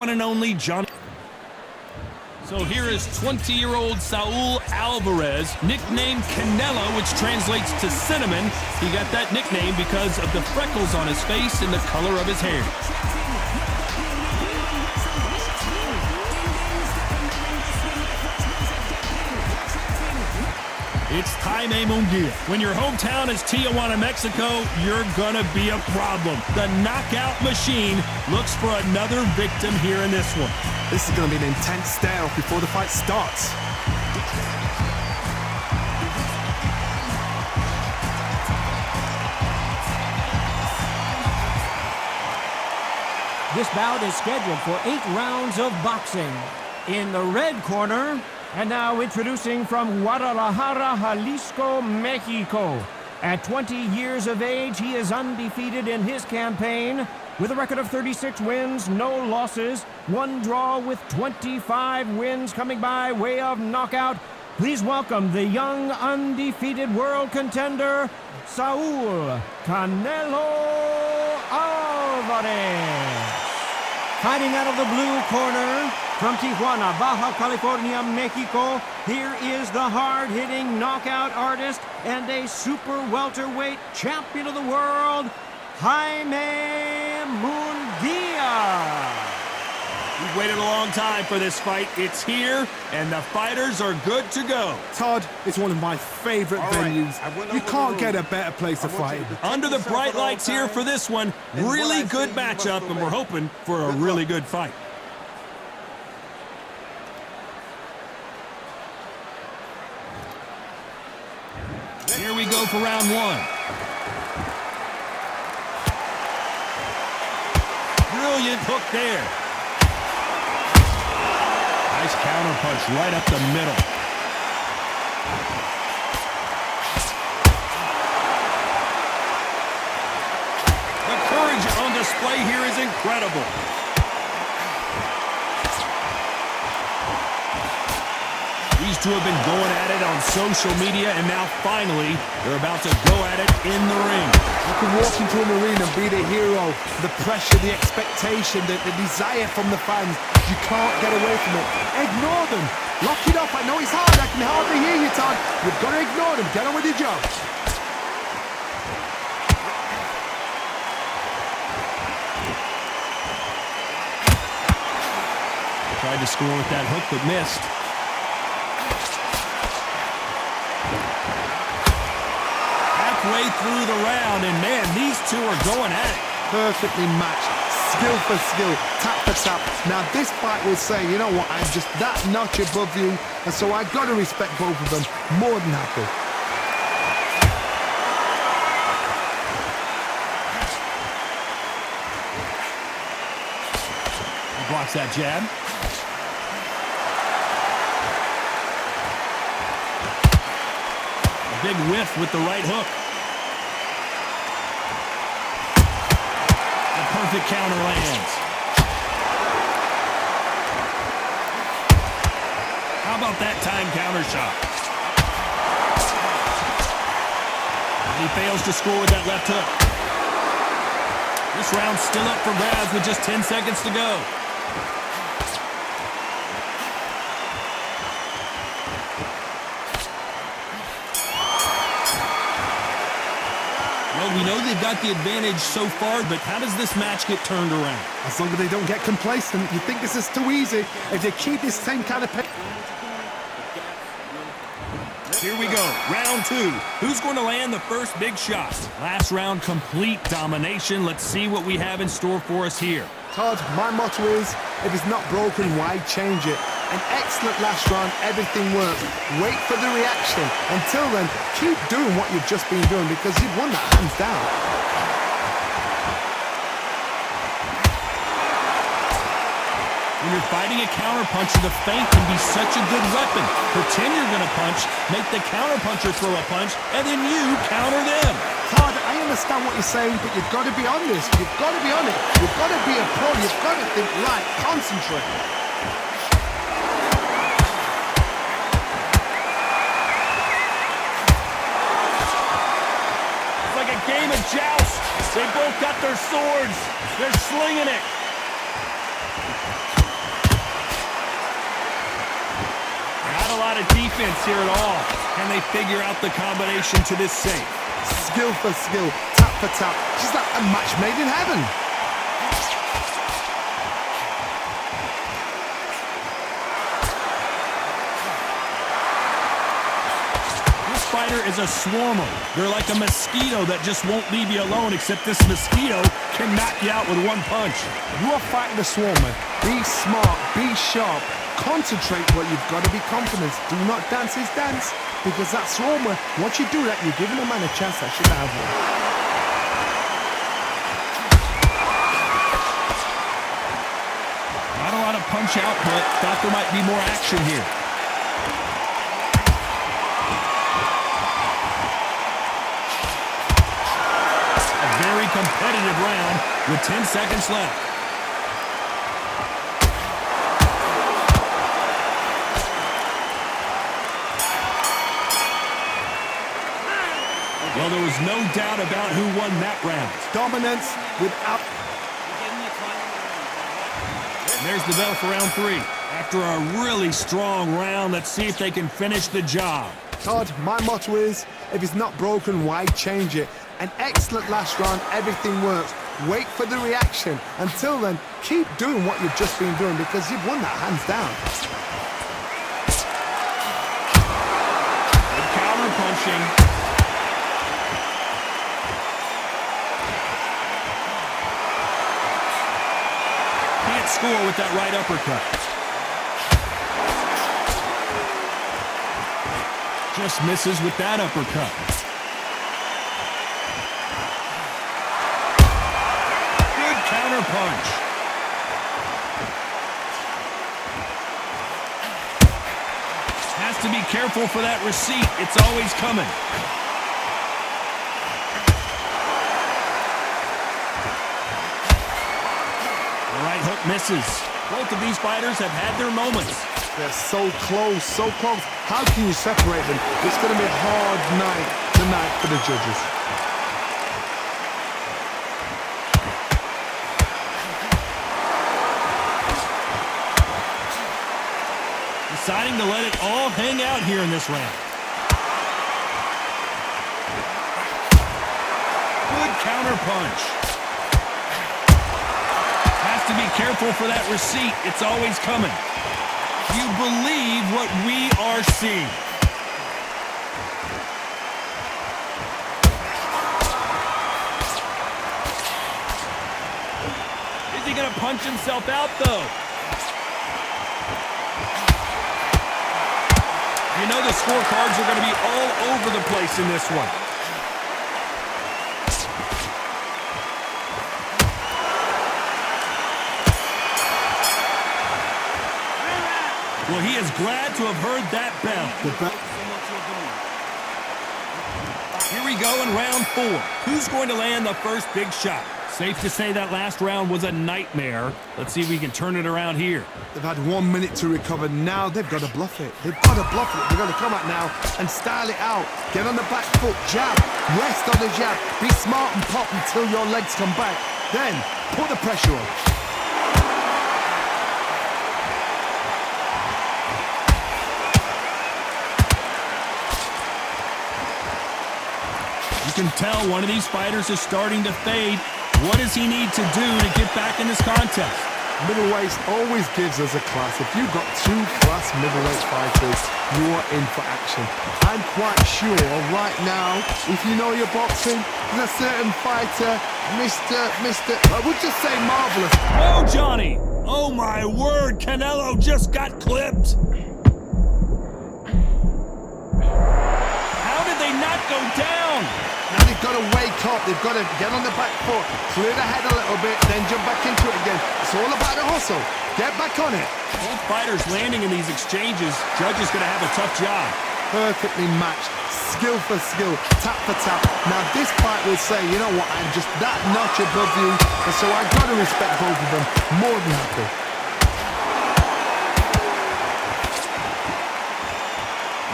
One and only John. So here is 20-year-old Saul Alvarez, nicknamed Canelo, which translates to cinnamon. He got that nickname because of the freckles on his face and the color of his hair. It's Jaime Munguia. When your hometown is Tijuana, Mexico, you're gonna be a problem. The knockout machine looks for another victim here in this one. This is gonna be an intense stare-off before the fight starts. This bout is scheduled for 8 rounds of boxing. In the red corner, and now introducing from Guadalajara, Jalisco, Mexico. At 20 years of age, he is undefeated in his campaign with a record of 36 wins, no losses, 1 draw with 25 wins coming by way of knockout. Please welcome the young undefeated world contender, Saul Canelo Alvarez. Fighting out of the blue corner, from Tijuana, Baja California, Mexico, here is the hard-hitting knockout artist and a super welterweight champion of the world, Jaime Munguia. We've waited a long time for this fight. It's here, and the fighters are good to go. Todd, it's one of my favorite venues. You can't get a better place to fight. Under the bright lights here for this one, really good matchup, and we're hoping for a really good fight. Here we go for round 1. Brilliant hook there. Nice counter punch right up the middle. The courage on display here is incredible. These two have been going at it on social media, and now finally, they're about to go at it in the ring. You can walk into an arena and be the hero. The pressure, the expectation, the desire from the fans. You can't get away from it. Ignore them. Lock it up. I know it's hard. I can hardly hear you, Todd. You've got to ignore them. Get on with your job. Tried to score with that hook, but missed. Halfway through the round, and man, these two are going at it. Perfectly matched. Skill for skill, tap for tap. Now this fight will say, you know what, I'm just that notch above you, and so I got to respect both of them. More than happy. He blocks that jab. A big whiff with the right hook. Perfect counter lands. How about that time counter shot? He fails to score with that left hook. This round's still up for grabs with just 10 seconds to go. Well, we know they've got the advantage so far, but how does this match get turned around? As long as they don't get complacent. You think this is too easy. If they keep this same kind of pace. Here we go, round 2. Who's going to land the first big shot? Last round, complete domination. Let's see what we have in store for us here. Todd, my motto is, if it's not broken, why change it? An excellent last round, everything works. Wait for the reaction. Until then, keep doing what you've just been doing because you've won that hands down. When you're fighting a counterpuncher, the feint can be such a good weapon. Pretend you're going to punch, make the counterpuncher throw a punch, and then you counter them. Todd, I understand what you're saying, but you've got to be honest. You've got to be on it. You've got to be a pro. You've got to think right. Concentrate. Game of joust. They both got their swords. They're slinging it. Not a lot of defense here at all. Can they figure out the combination to this save? Skill for skill, tap for tap. She's like a match made in heaven. This fighter is a swarmer. They're like a mosquito that just won't leave you alone, except this mosquito can knock you out with one punch. You are fighting the swarmer. Be smart, be sharp. Concentrate, but you've got to be confident. Do not dance his dance, because that swarmer, once you do that, you're giving a man a chance that shouldn't have one. Not a lot of punch out, but thought there might be more action here. A very competitive round with 10 seconds left. Well, there was no doubt about who won that round. Dominance without... And there's the bell for round 3. After a really strong round, let's see if they can finish the job. Todd, my motto is, if it's not broken, why change it? An excellent last round, everything works. Wait for the reaction. Until then, keep doing what you've just been doing, because you've won that hands down. Good counter punching. Score with that right uppercut. Just misses with that uppercut. Good counter punch. Has to be careful for that receipt. It's always coming. Right hook misses. Both of these fighters have had their moments. They're so close, so close. How can you separate them? It's going to be a hard night tonight for the judges. Deciding to let it all hang out here in this round. Good counter punch. To be careful for that receipt. It's always coming. You believe what we are seeing. Is he going to punch himself out, though? You know the scorecards are going to be all over the place in this one. Well, he is glad to have heard that bell. Here we go in round 4. Who's going to land the first big shot? Safe to say that last round was a nightmare. Let's see if we can turn it around here. They've had 1 minute to recover. Now they've got to bluff it. They've got to bluff it. They've got to come out now and style it out. Get on the back foot, jab, rest on the jab. Be smart and pop until your legs come back. Then put the pressure on. You can tell one of these fighters is starting to fade. What does he need to do to get back in this contest? Middleweight always gives us a class. If you've got 2 class middleweight fighters, you are in for action. I'm quite sure right now, if you know your boxing, there's a certain fighter, I would just say marvelous. Oh, Johnny! Oh, my word, Canelo just got clipped. How did they not go down? Now they've got to wake up, they've got to get on the back foot, clear the head a little bit, then jump back into it again. It's all about the hustle. Get back on it. Both fighters landing in these exchanges. Judge is going to have a tough job. Perfectly matched, skill for skill, tap for tap. Now this fight will say, you know what, I'm just that notch above you, and so I've got to respect both of them. More than happy.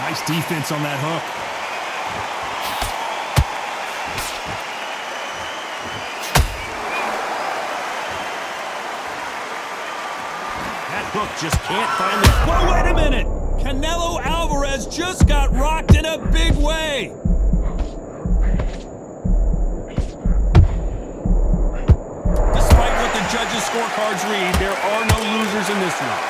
Nice defense on that hook. That hook just can't find the... Whoa, wait a minute! Canelo Alvarez just got rocked in a big way. Despite what the judges' scorecards read, there are no losers in this one.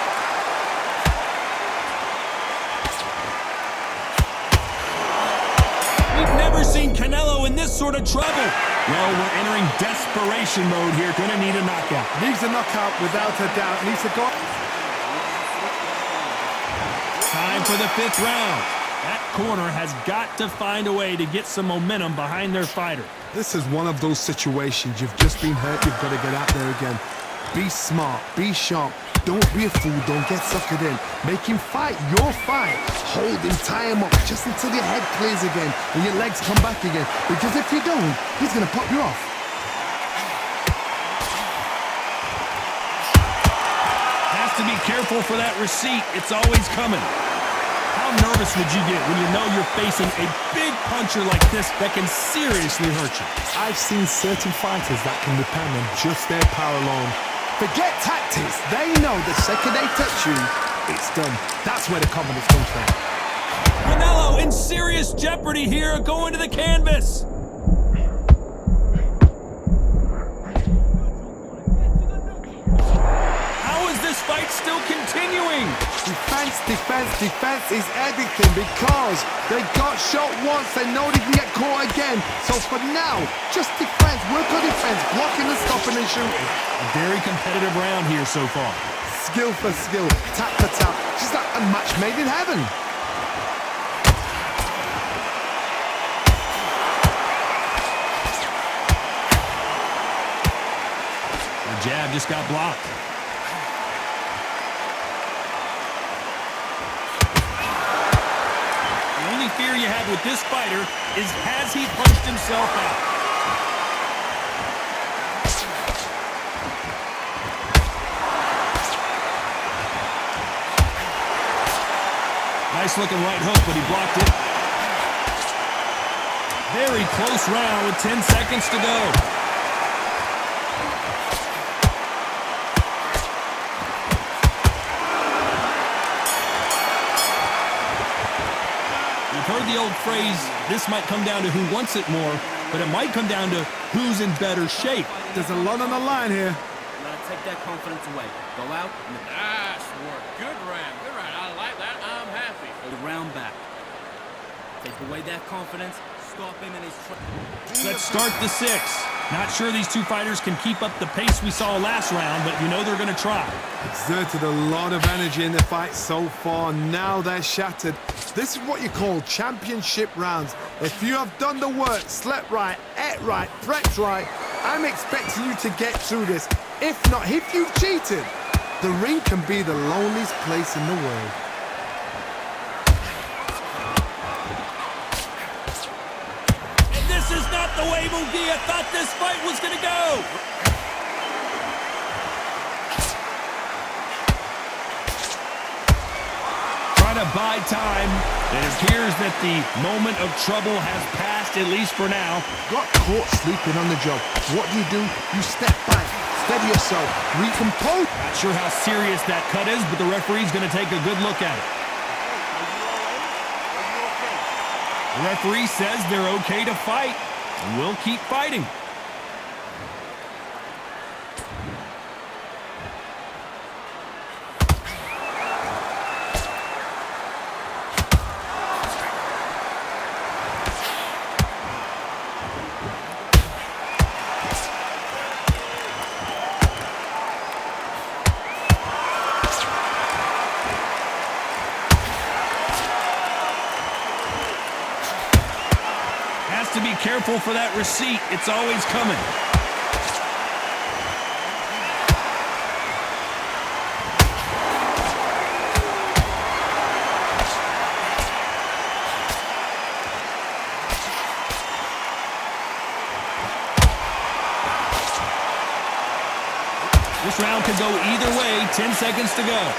We've never seen Canelo in this sort of trouble. Well, we're entering desperation mode here. Gonna need a knockout. Needs a knockout without a doubt. Needs to go. Time for the 5th round. That corner has got to find a way to get some momentum behind their fighter. This is one of those situations. You've just been hurt. You've got to get out there again. Be smart. Be sharp. Don't be a fool. Don't get suckered in. Make him fight your fight. Hold him. Tie him up just until your head clears again and your legs come back again. Because if you don't, he's going to pop you off. Has to be careful for that receipt. It's always coming. How nervous would you get when you know you're facing a big puncher like this that can seriously hurt you? I've seen certain fighters that can depend on just their power alone. Forget tactics. They know the second they touch you, it's done. That's where the confidence comes from. Canelo in serious jeopardy here, going to the canvas. How is this fight still continuing? Defense, defense, defense is everything because they got shot once. They know they can get caught again. So for now, just defense. Work on defense. Blocking and stopping and shooting. A very competitive round here so far. Skill for skill. Tap for tap. Just like a match made in heaven. The jab just got blocked. The only fear you have with this fighter is, has he punched himself out? Nice looking right hook, but he blocked it. Very close round with 10 seconds to go. We've heard the old phrase, this might come down to who wants it more, but it might come down to who's in better shape. There's a lot on the line here. Now take that confidence away. Go out and Nice work. Good round. Good round. I like that. I'm happy. the round back. Take away that confidence. Stop him in his Let's start the 6th. Not sure these two fighters can keep up the pace we saw last round, but you know they're going to try. Exerted a lot of energy in the fight so far. Now they're shattered. This is what you call championship rounds. If you have done the work, slept right, ate right, prepped right, I'm expecting you to get through this. If not, if you've cheated, the ring can be the loneliest place in the world. And this is not the way Munguia thought this fight was going to go. Trying to buy time. It appears that the moment of trouble has passed, at least for now. Got caught sleeping on the job. What do? You step back, steady yourself, recompose. Not sure how serious that cut is, but the referee's going to take a good look at it. The referee says they're okay to fight, and we'll keep fighting. To be careful for that receipt. It's always coming. This round could go either way. 10 seconds to go.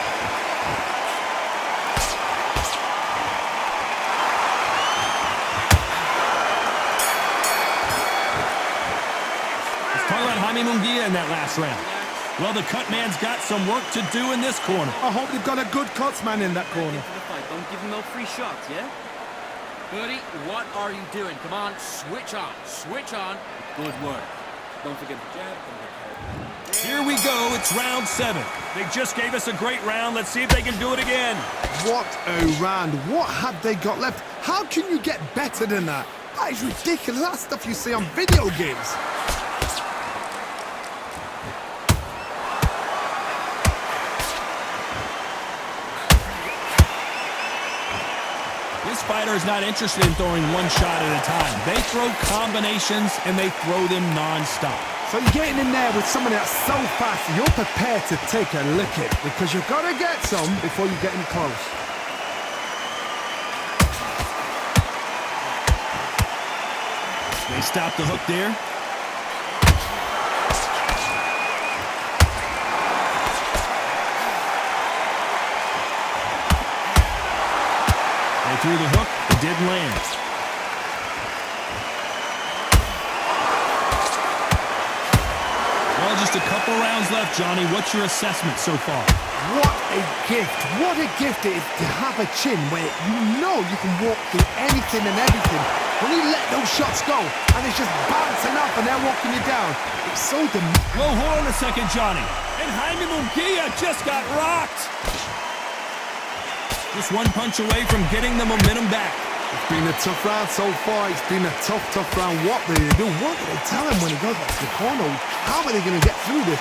Jaime Munguia in that last round. Well, the cut man's got some work to do in this corner. I hope they've got a good cuts man in that corner. Into the fight. Don't give him no free shots, yeah? Buddy, what are you doing? Come on, switch on. Switch on. Good work. Don't forget the jab. Here we go. It's round 7. They just gave us a great round. Let's see if they can do it again. What a round. What have they got left? How can you get better than that? That is ridiculous. That's stuff you see on video games. This fighter is not interested in throwing one shot at a time. They throw combinations, and they throw them non-stop. So you're getting in there with someone that's so fast, you're prepared to take a licking because you've got to get some before you get in close. They stop the hook there. They threw the hook. It didn't land. Well, just a couple rounds left, Johnny. What's your assessment so far? What a gift. What a gift it is to have a chin where you know you can walk through anything and everything. When you let those shots go and it's just bouncing up and they're walking you down, it's so Whoa, hold on a second, Johnny. And Jaime Munguia just got rocked. Just one punch away from getting the momentum back. It's been a tough round so far. It's been a tough round. What do they do? What do they tell him when he goes back to the corner? How are they going to get through this?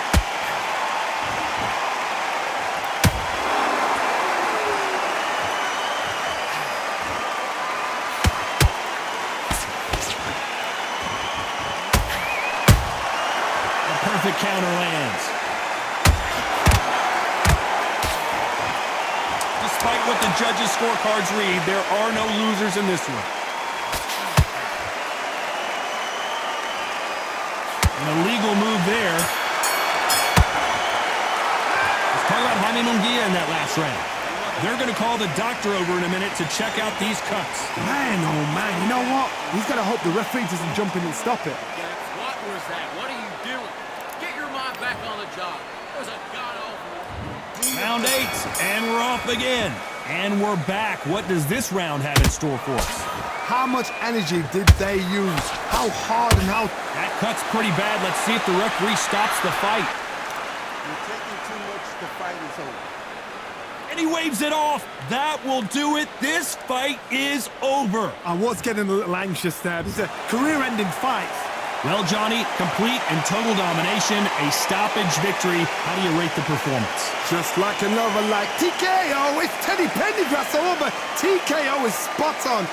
A perfect counter lands. Despite what the judges' scorecards read, there are no losers in this one. An illegal move there. Let's talk about Jaime Munguia in that last round. They're going to call the doctor over in a minute to check out these cuts. Man, oh man, you know what? He's got to hope the referee doesn't jump in and stop it. What was that? What are you doing? Get your mind back on the job. It was a god-awful. Round 8, and we're off again. And we're back. What does this round have in store for us? How much energy did they use? How hard and how... That cut's pretty bad. Let's see if the referee stops the fight. You're taking too much. The fight is over. And he waves it off. That will do it. This fight is over. I was getting a little anxious there. It's a career-ending fight. Well, Johnny, complete and total domination, a stoppage victory. How do you rate the performance? Just like another like TKO. It's Teddy Pendergrass over. TKO is spot on.